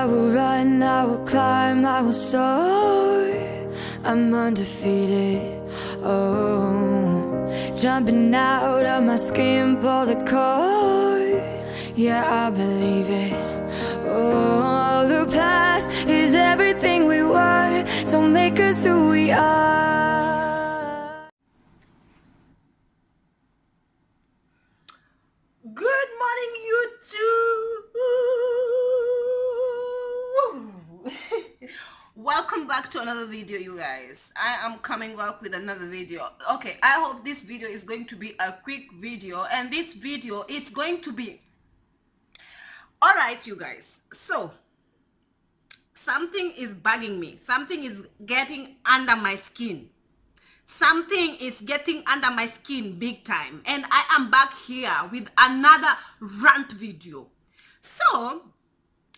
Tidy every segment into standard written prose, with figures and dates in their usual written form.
I will run, I will climb, I will soar. I'm undefeated. Oh, jumping out of my skin, pull the cord. Yeah, I believe it. Oh, the past is everything we were. Don't make us who we are. Good morning, YouTube. Welcome back to another video, you guys. I am coming back with another video. Okay, I hope this video is going to be a quick video, and this video, it's going to be all right, you guys. So something is bugging me. Something is getting under my skin. Something is getting under my skin big time, and I am back here with another rant video. So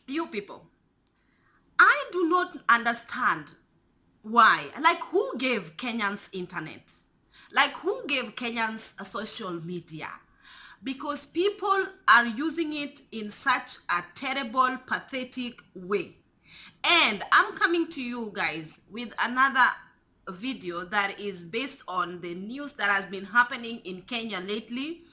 you people, I do not understand why, like, who gave Kenyans internet, like who gave Kenyans a social media, because people are using it in such a terrible, pathetic way. And I'm coming to you guys with another video that is based on the news that has been happening in Kenya lately.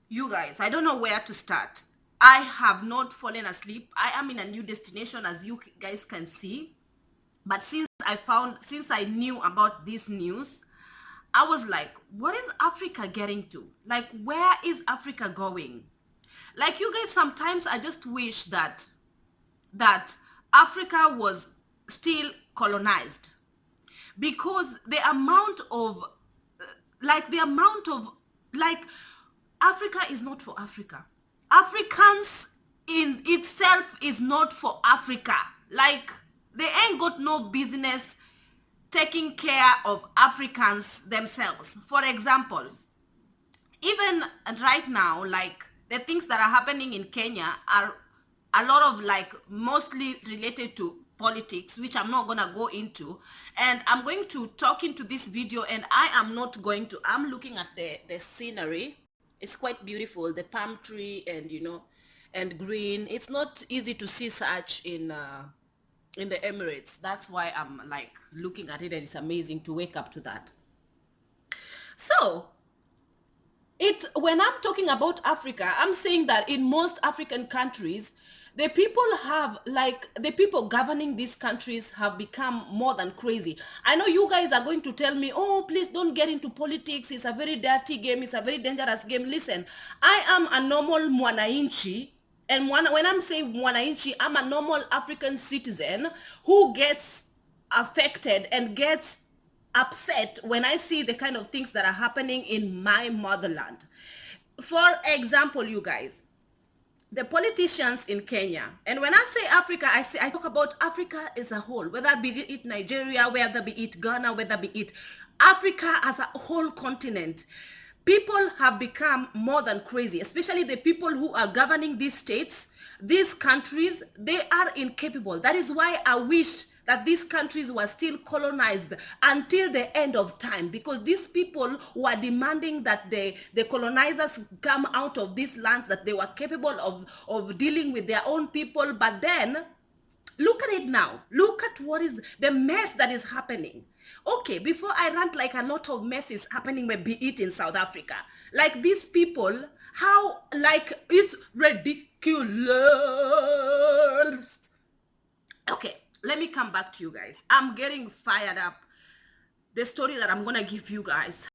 You guys, I don't know where to start. I have not fallen asleep. I am in a new destination, as you guys can see. But since I knew about this news, I was like, what is Africa getting to? Like, where is Africa going? Like, you guys, sometimes I just wish that Africa was still colonized, because the amount of Africa is not for Africa. Africans in itself is not for Africa. Like, they ain't got no business taking care of Africans themselves. For example, even right now, like, the things that are happening in Kenya are a lot of, like, mostly related to politics, which I'm not gonna go into, and I'm going to talk into this video, and I'm looking at the scenery. It's quite beautiful, the palm tree, and and green. It's not easy to see such in the Emirates. That's why I'm like looking at it, and it's amazing to wake up to that. So when I'm talking about Africa, I'm saying that in most African countries, the people governing these countries have become more than crazy. I know you guys are going to tell me, oh, please don't get into politics. It's a very dirty game. It's a very dangerous game. Listen, I am a normal mwananchi. And when I'm saying mwananchi, I'm a normal African citizen who gets affected and gets upset when I see the kind of things that are happening in my motherland. For example, you guys, the politicians in Kenya, and when I say Africa, I talk about Africa as a whole, whether be it Nigeria, whether be it Ghana, whether be it Africa as a whole continent. People have become more than crazy, especially the people who are governing these states, these countries. They are incapable. That is why I wish that these countries were still colonized until the end of time, because these people were demanding that the colonizers come out of these lands, that they were capable of dealing with their own people. But then, look at it now. Look at what is the mess that is happening. Okay, before I rant, like, a lot of mess is happening, be it in South Africa. Like, these people, how, like, it's ridiculous. Okay, let me come back to you guys. I'm getting fired up. The story that I'm gonna give you guys.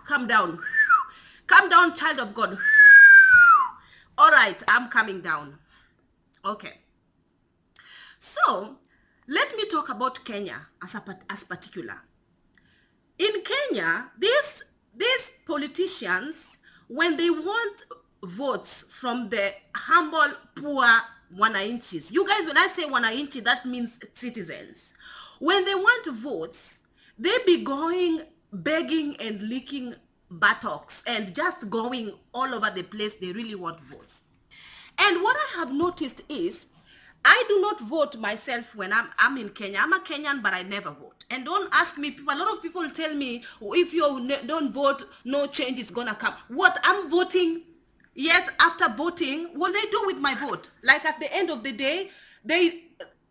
Calm down. Calm down, child of God. All right, I'm coming down. Okay. So let me talk about Kenya as particular. In Kenya, these politicians, when they want votes from the humble, poor wananchis, you guys, when I say wananchi, that means citizens. When they want votes, they be going begging and licking buttocks and just going all over the place. They really want votes. And what I have noticed is, I do not vote myself when I'm in Kenya. I'm a Kenyan, but I never vote. And don't ask me, people. A lot of people tell me, if you don't vote, no change is gonna come. What? I'm voting Yet after voting, what they do with my vote? Like at the end of the day,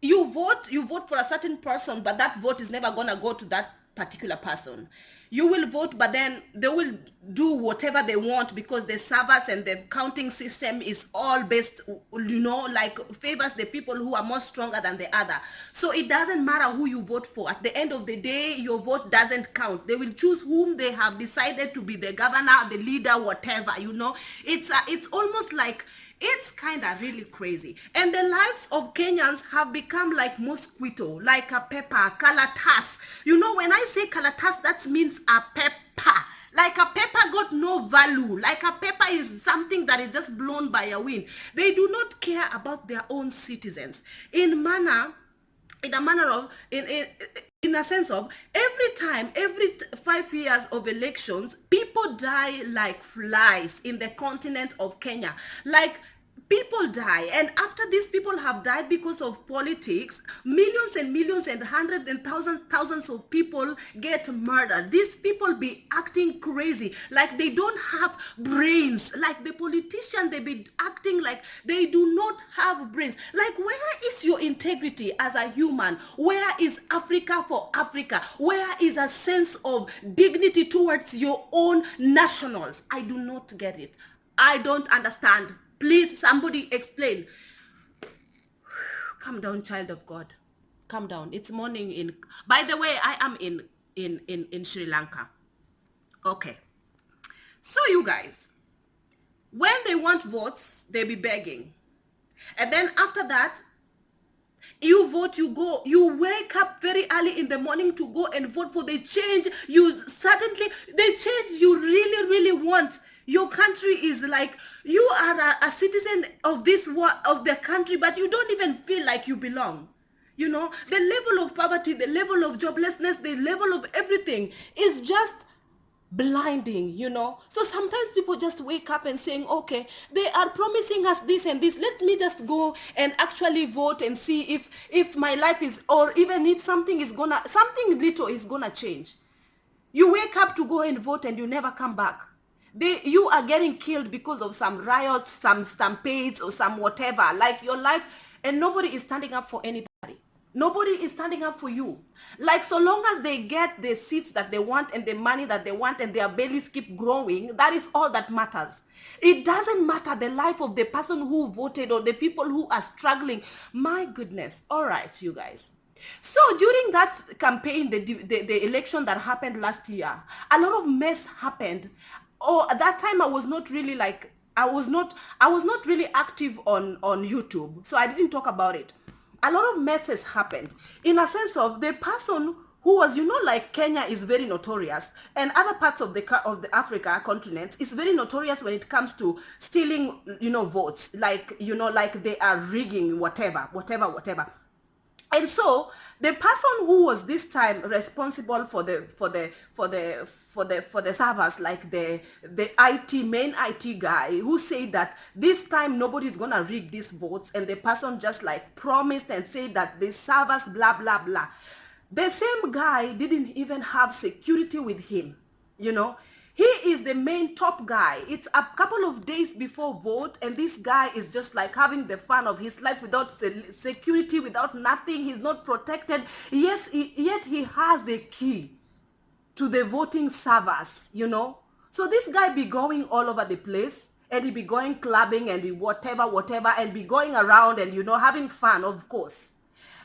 you vote for a certain person, but that vote is never gonna go to that particular person. You will vote, but then they will do whatever they want because the servers and the counting system is all based, like favors the people who are more stronger than the other. So it doesn't matter who you vote for. At the end of the day, your vote doesn't count. They will choose whom they have decided to be the governor, the leader, whatever. It's almost like, it's kind of really crazy. And the lives of Kenyans have become like mosquito, like a pepper, calatas. When I say calatas, that means a pepper. Like a pepper got no value. Like a pepper is something that is just blown by a wind. They do not care about their own citizens. In a sense of, every 5 years of elections, people die like flies in the continent of Kenya. Like, people die, and after these people have died because of politics, millions and millions and hundreds and thousands of people get murdered. These people be acting crazy, like they don't have brains. Like the politician, they be acting like they do not have brains. Like, where is your integrity as a human? Where is Africa for Africa? Where is a sense of dignity towards your own nationals? I do not get it. I don't understand. Please, somebody explain. Calm down, child of God. Calm down. It's morning in... By the way, I am in Sri Lanka. Okay. So you guys, when they want votes, they be begging. And then after that, you vote, you wake up very early in the morning to go and vote for the change. The change you really, really want. Your country is like, you are a citizen of the country, but you don't even feel like you belong. The level of poverty, the level of joblessness, the level of everything is just blinding. So sometimes people just wake up and saying, okay, they are promising us this and this, let me just go and actually vote and see if my life is, or even if something little is gonna change. You wake up to go and vote and you never come back. You are getting killed because of some riots, some stampede, or some whatever, like your life, and nobody is standing up for anybody. Nobody is standing up for you. Like, so long as they get the seats that they want and the money that they want and their bellies keep growing, that is all that matters. It doesn't matter the life of the person who voted or the people who are struggling. My goodness. All right, you guys. So during that campaign, the election that happened last year, a lot of mess happened. At that time, I was not really really active on YouTube, so I didn't talk about it. A lot of messes happened in a sense of the person who was, like Kenya is very notorious, and other parts of the Africa continent is very notorious when it comes to stealing, votes, like they are rigging whatever. And so the person who was this time responsible for the servers, like the main IT guy, who said that this time nobody's gonna rig these votes, and the person just like promised and said that the servers blah blah blah. The same guy didn't even have security with him. He is the main top guy. It's a couple of days before vote, and this guy is just like having the fun of his life without security, without nothing. He's not protected. Yes, yet he has the key to the voting servers, So this guy be going all over the place, and he be going clubbing and whatever, and be going around and, having fun, of course.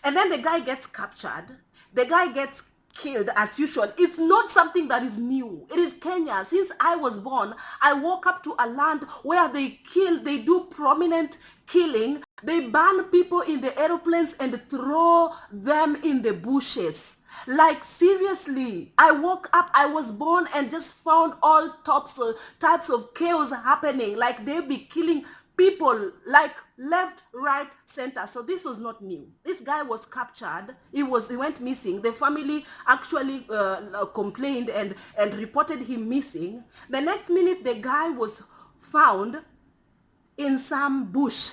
And then the guy gets captured. The guy gets killed as usual. It's not something that is new. It is Kenya. Since I was born, I woke up to a land where they do prominent killing. They ban people in the aeroplanes and throw them in the bushes. Like, seriously, I woke up, I was born and just found all types of chaos happening. Like, they be killing people like left, right, center. So this was not new. This guy was captured. He went missing. The family actually complained and reported him missing. The next minute, the guy was found in some bush.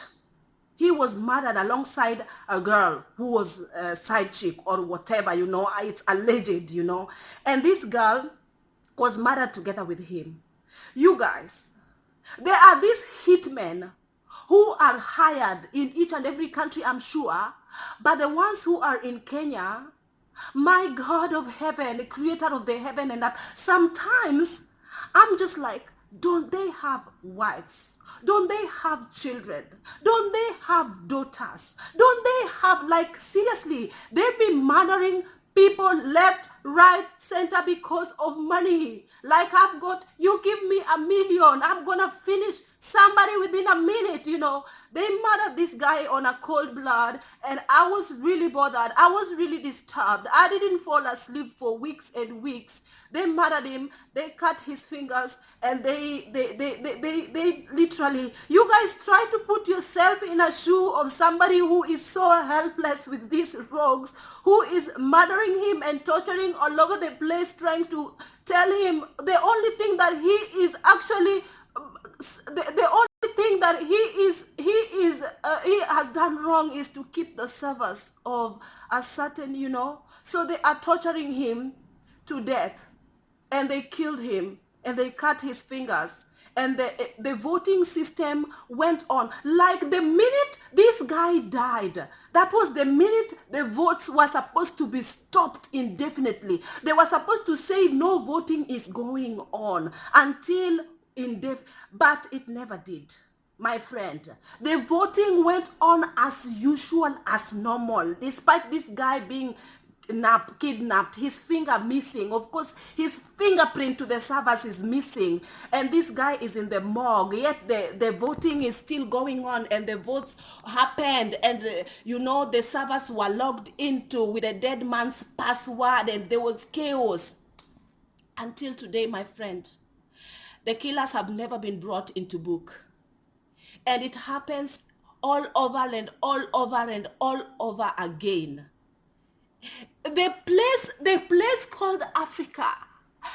He was murdered alongside a girl who was a side chick or whatever, it's alleged, And this girl was murdered together with him. You guys, There are these hitmen who are hired in each and every country, I'm sure, but the ones who are in Kenya, my God of heaven, the creator of the heaven and earth, sometimes I'm just like, don't they have wives? Don't they have children? Don't they have daughters? Don't they have, like, seriously, they've been murdering people left, right, center because of money. Like, you give me $1 million, I'm gonna finish somebody within a minute, you know. They murdered this guy on a cold blood, and I was really bothered. I was really disturbed. I didn't fall asleep for weeks and weeks. They murdered him, they cut his fingers, and they literally, you guys try to put yourself in a shoe of somebody who is so helpless with these rogues, who is murdering him and torturing all over the place, trying to tell him the only thing that he is actually, the only thing that he has done wrong is to keep the servers of a certain, you know. So they are torturing him to death, and they killed him, and they cut his fingers, and the voting system went on. Like, the minute this guy died, that was the minute the votes were supposed to be stopped indefinitely. They were supposed to say no voting is going on until but it never did. My friend, the voting went on as usual, as normal, despite this guy being kidnapped, his finger missing. Of course, his fingerprint to the servers is missing, and this guy is in the morgue, yet the voting is still going on, and the votes happened, and you know, the servers were logged into with a dead man's password, and there was chaos. Until today, my friend, the killers have never been brought into book. And it happens all over and all over and all over again. The place called Africa,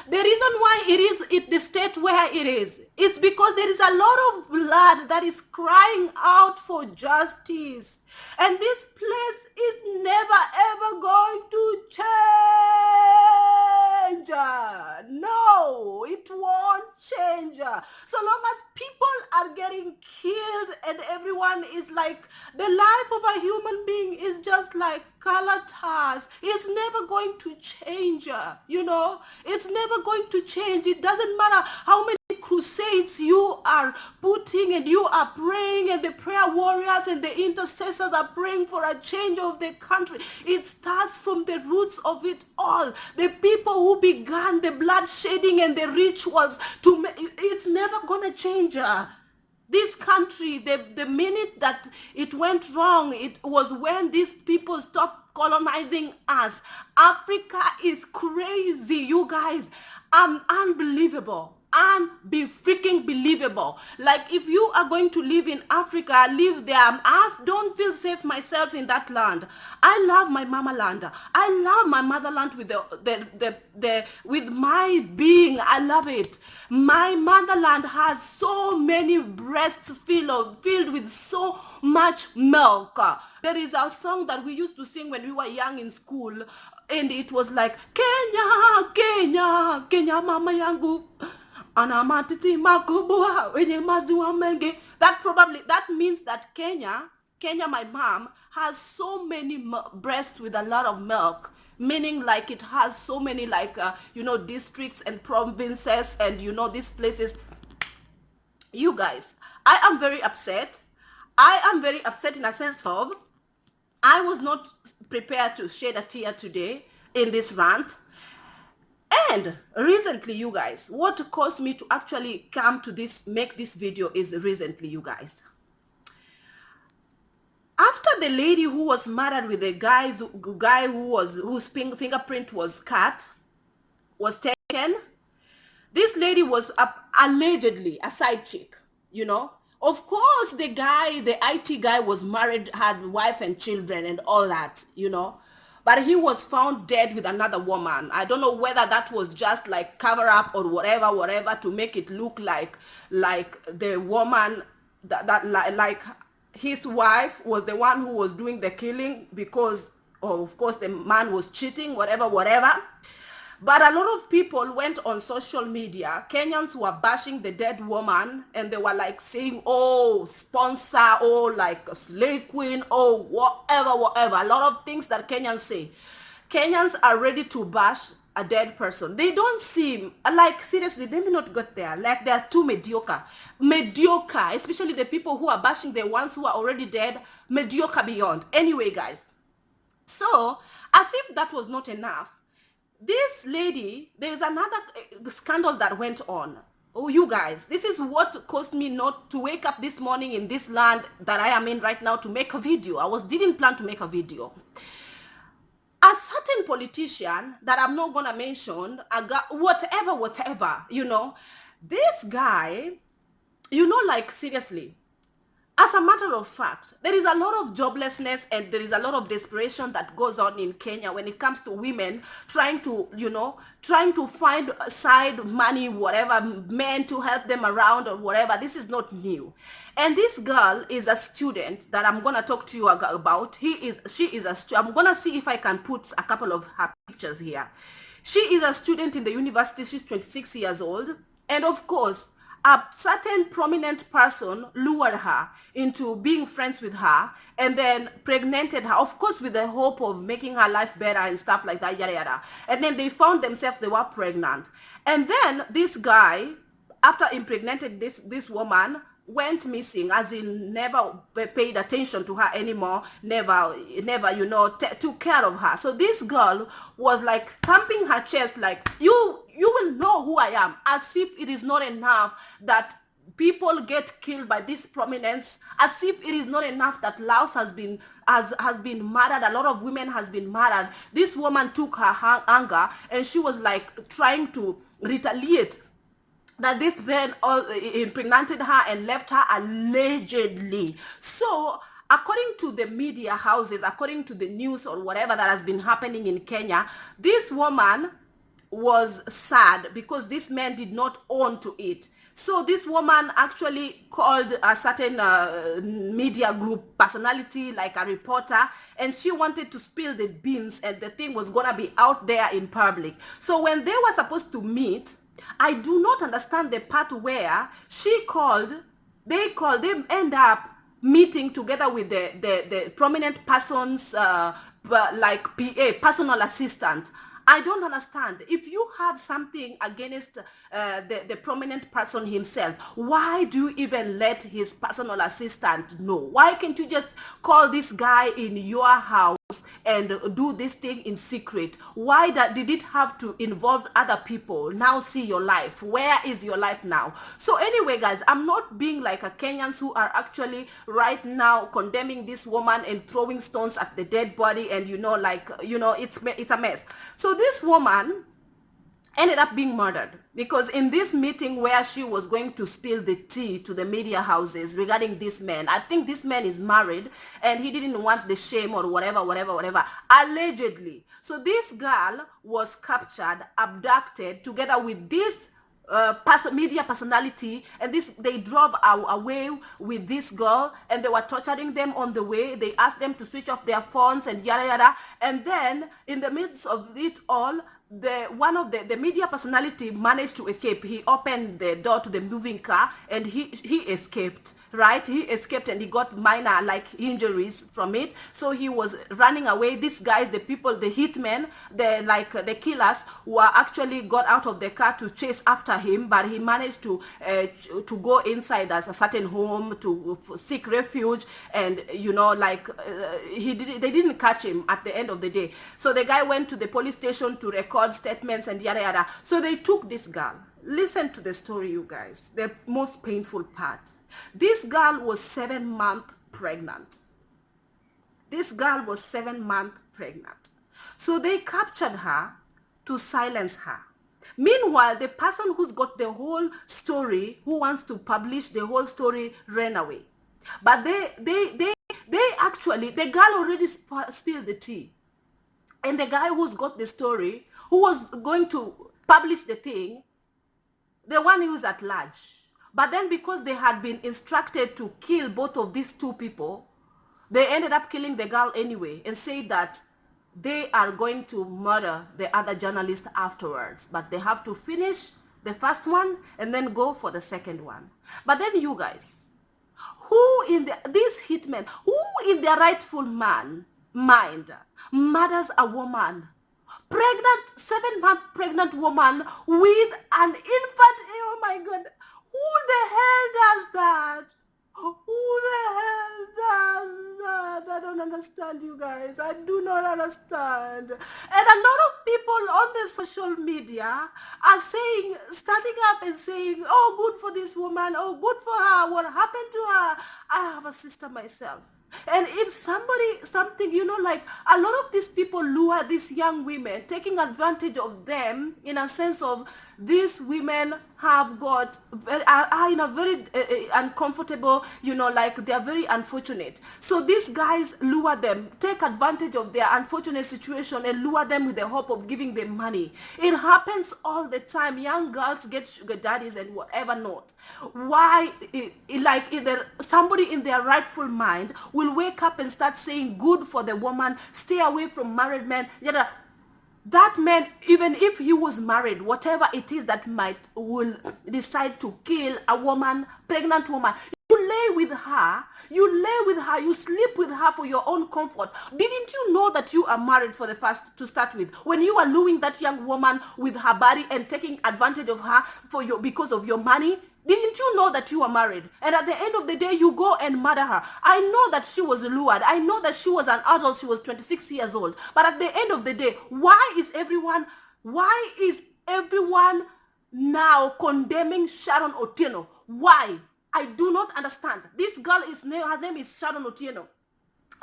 the reason why it is the state where it is because there is a lot of blood that is crying out for justice. And this place is never ever going to change. No, it won't change. So long as people are getting killed and everyone is like, the life of a human being is just like color tars. It's never going to change. You know, it's never going to change. It doesn't matter how many crusades you are putting and you are praying, and the prayer warriors and the intercessors are praying for a change of the country. It starts from the roots of it all. The people who began the bloodshedding and the rituals it's never gonna change. This country, the minute that it went wrong, it was when these people stopped colonizing us. Africa is crazy, you guys. Unbelievable. Freaking believable. Like, if you are going to live in Africa, live there. I don't feel safe myself in that land. I love my mama land. I love my motherland with with my being. I love it. My motherland has so many breasts filled with so much milk. There is a song that we used to sing when we were young in school, and it was like, Kenya, Kenya, Kenya mama yangu, ana matiti makubwa wenye maziwa mengi. That means that Kenya, my mom, has so many breasts with a lot of milk, meaning like it has so many, like you know, districts and provinces, and you know, these places. You guys, I am very upset. I am very upset in a sense of, I was not prepared to shed a tear today in this rant. And recently, you guys, what caused me to actually come to make this video is recently, you guys. After the lady who was murdered with the guy whose fingerprint was cut, was taken, this lady was allegedly a side chick, you know. Of course, the IT guy was married, had wife and children and all that, you know. But he was found dead with another woman. I don't know whether that was just like cover up or whatever to make it look like the woman like his wife was the one who was doing the killing, because of course the man was cheating, whatever. But a lot of people went on social media. Kenyans were bashing the dead woman, and they were like saying, oh, sponsor, oh, like a slay queen, oh, whatever. A lot of things that Kenyans say. Kenyans are ready to bash a dead person. They don't seem, like, seriously, they may not get there. Like, they are too mediocre. Mediocre, especially the people who are bashing the ones who are already dead. Mediocre beyond. Anyway, guys. So, as if that was not enough, this lady, there's another scandal that went on. Oh, you guys, this is what caused me not to wake up this morning in this land that I am in right now to make a video. Didn't plan to make a video. A certain politician that I'm not gonna mention, whatever, this guy, like, seriously, as a matter of fact, there is a lot of joblessness and there is a lot of desperation that goes on in Kenya when it comes to women trying to find side money, whatever, men to help them around or whatever. This is not new. And this girl is a student that I'm going to talk to you about. I'm going to see if I can put a couple of her pictures here. She is a student in the university. She's 26 years old. And of course, a certain prominent person lured her into being friends with her and then pregnated her, of course, with the hope of making her life better and stuff like that, yada, yada. And then they found themselves, they were pregnant. And then this guy, after impregnated this woman, went missing, as in never paid attention to her anymore, never, took care of her. So this girl was like thumping her chest like, you will know who I am, as if it is not enough that people get killed by this prominence, as if it is not enough that Laos has been murdered, a lot of women has been murdered. This woman took her anger and she was like trying to retaliate that this man impregnated her and left her allegedly. So according to the media houses, according to the news or whatever that has been happening in Kenya, this woman was sad because this man did not own to it. So this woman actually called a certain media group personality, like a reporter, and she wanted to spill the beans, and the thing was gonna be out there in public. So when they were supposed to meet, I do not understand the part where they end up meeting together with the prominent person's like PA, personal assistant. I don't understand. If you have something against the prominent person himself, why do you even let his personal assistant know? Why can't you just call this guy in your house and do this thing in secret? Why did it have to involve other people? Now see your life. Where is your life now? So anyway, guys, I'm not being like a Kenyans who are actually right now condemning this woman and throwing stones at the dead body, and it's a mess. So this woman ended up being murdered because in this meeting where she was going to spill the tea to the media houses regarding this man, I think this man is married and he didn't want the shame or whatever, allegedly. So this girl was captured, abducted together with this media personality, and they drove away with this girl and they were torturing them on the way. They asked them to switch off their phones and yada yada, and then in the midst of it all, one of the media personality managed to escape. He opened the door to the moving car and he escaped, right? He escaped and he got minor like injuries from it. So he was running away. These guys, the people, the hitmen, the killers were actually got out of the car to chase after him, but he managed to go inside as a certain home to seek refuge, and they didn't catch him at the end of the day. So the guy went to the police station to record statements and yada yada. So they took this girl. Listen to the story, you guys. The most painful part. This girl was 7 months pregnant. So they captured her to silence her. Meanwhile, the person who's got the whole story, who wants to publish the whole story, ran away. But they actually, the girl already spilled the tea. And the guy who's got the story, who was going to publish the thing, the one who was at large. But then because they had been instructed to kill both of these two people, they ended up killing the girl anyway and said that they are going to murder the other journalist afterwards, but they have to finish the first one and then go for the second one. But then you guys, who in these hitmen, who in their rightful mind murders a woman, pregnant, 7-month pregnant woman with an infant? Oh my God, who the hell does that? Who the hell does that? I don't understand, you guys. I do not understand. And a lot of people on the social media are saying, standing up and saying, oh, good for this woman. Oh, good for her. What happened to her? I have a sister myself. And if something, like a lot of these people lure these young women, taking advantage of them in a sense of these women have got, are in a very uncomfortable, like they are very unfortunate. So these guys lure them, take advantage of their unfortunate situation and lure them with the hope of giving them money. It happens all the time. Young girls get sugar daddies and whatever not. Why, somebody in their rightful mind will wake up and start saying good for the woman, stay away from married men. That man, even if he was married, whatever it is that will decide to kill a woman, pregnant woman, you lay with her, you sleep with her for your own comfort. Didn't you know that you are married to start with? When you are luring that young woman with her body and taking advantage of her because of your money, didn't you know that you are married? And at the end of the day, you go and murder her. I know that she was lured. I know that she was an adult. She was 26 years old. But at the end of the day, why is everyone now condemning Sharon Otieno? Why? I do not understand. This girl her name is Sharon Otieno.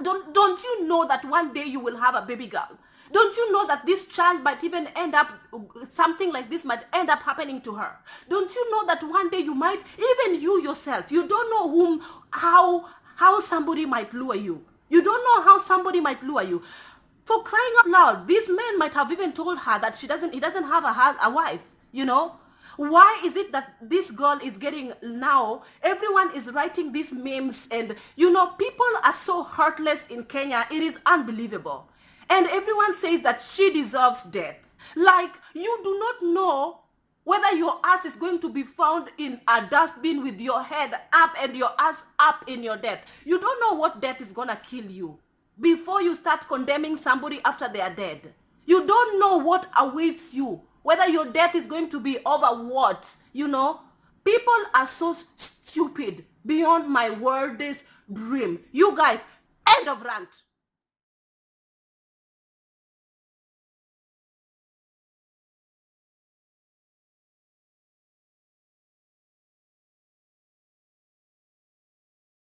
Don't you know that one day you will have a baby girl? Don't you know that this child might even end up, something like this might end up happening to her? Don't you know that one day you might, even you yourself, you don't know how somebody might lure you. You don't know how somebody might lure you. For crying out loud, this man might have even told her that he doesn't have a wife, Why is it that this girl is getting now, everyone is writing these memes and, people are so heartless in Kenya, it is unbelievable. And everyone says that she deserves death. Like, you do not know whether your ass is going to be found in a dustbin with your head up and your ass up in your death. You don't know what death is going to kill you before you start condemning somebody after they are dead. You don't know what awaits you, whether your death is going to be over what, People are so stupid beyond my wildest dream. You guys, end of rant.